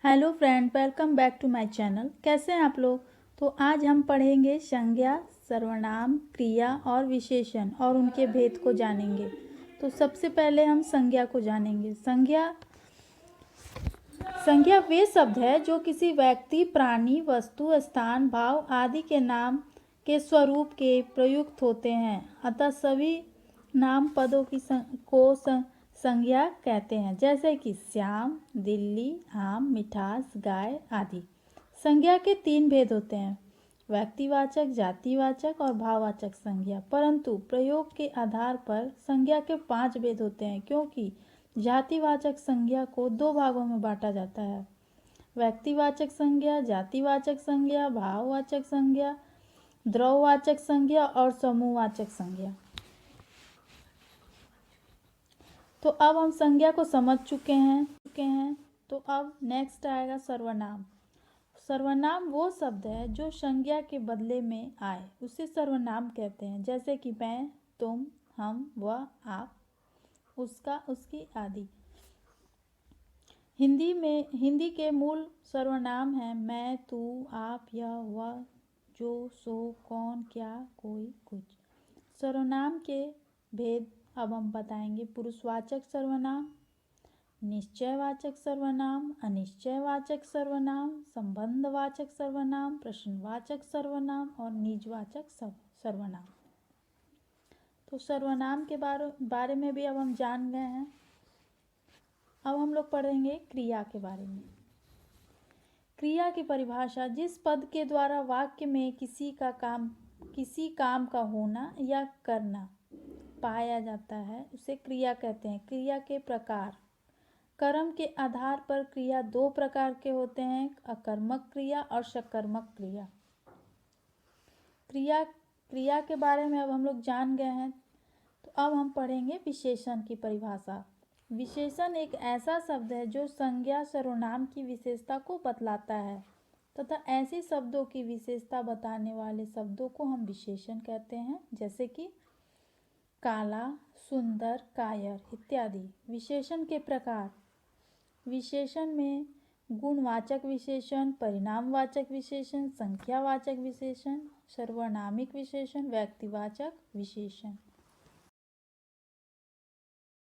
Hello friend, welcome back to my channel. कैसे हैं आप लोग। तो आज हम पढ़ेंगे संज्ञा, सर्वनाम, क्रिया और विशेषण और उनके भेद को जानेंगे। तो सबसे पहले हम संज्ञा को जानेंगे। संज्ञा वे शब्द है जो किसी व्यक्ति, प्राणी, वस्तु, स्थान, भाव आदि के नाम के स्वरूप के प्रयुक्त होते हैं। अतः सभी नाम पदों की संज्ञा कहते हैं, जैसे कि श्याम, दिल्ली, आम, मिठास, गाय आदि। संज्ञा के 3 भेद होते हैं, व्यक्तिवाचक, जातिवाचक और भाववाचक संज्ञा। परंतु प्रयोग के आधार पर संज्ञा के 5 भेद होते हैं, क्योंकि जातिवाचक संज्ञा को 2 भागों में बांटा जाता है, व्यक्तिवाचक संज्ञा, जातिवाचक संज्ञा, भाववाचक संज्ञा, द्रव्यवाचक संज्ञा और समूहवाचक संज्ञा। तो अब हम संज्ञा को समझ चुके हैं। तो अब नेक्स्ट आएगा सर्वनाम। सर्वनाम वो शब्द है जो संज्ञा के बदले में आए, उसे सर्वनाम कहते हैं, जैसे कि मैं, तुम, हम, वह, आप, उसका, उसकी आदि। हिंदी के मूल सर्वनाम हैं मैं, तू, आप, यह, वह, जो, सो, कौन, क्या, कोई, कुछ। सर्वनाम के भेद अब हम बताएंगे। पुरुषवाचक सर्वनाम, निश्चयवाचक सर्वनाम, अनिश्चयवाचक सर्वनाम, संबंधवाचक सर्वनाम, प्रश्नवाचक सर्वनाम और निजवाचक सर्वनाम। तो सर्वनाम के बारे में भी अब हम जान गए हैं। अब हम लोग पढ़ेंगे क्रिया के बारे में। क्रिया की परिभाषा: जिस पद के द्वारा वाक्य में किसी काम का होना या करना पाया जाता है उसे क्रिया कहते हैं। क्रिया के प्रकार: कर्म के आधार पर क्रिया 2 प्रकार के होते हैं, अकर्मक क्रिया और सकर्मक क्रिया। क्रिया के बारे में अब हम लोग जान गए हैं। तो अब हम पढ़ेंगे विशेषण की परिभाषा। विशेषण एक ऐसा शब्द है जो संज्ञा, सर्वनाम की विशेषता को बतलाता है तथा ऐसे शब्दों की विशेषता बताने वाले शब्दों को हम विशेषण कहते हैं, जैसे कि काला, सुंदर, कायर इत्यादि। विशेषण के प्रकार: विशेषण में गुणवाचक विशेषण, परिणामवाचक विशेषण, संख्यावाचक विशेषण, सर्वनामिक विशेषण, व्यक्तिवाचक विशेषण।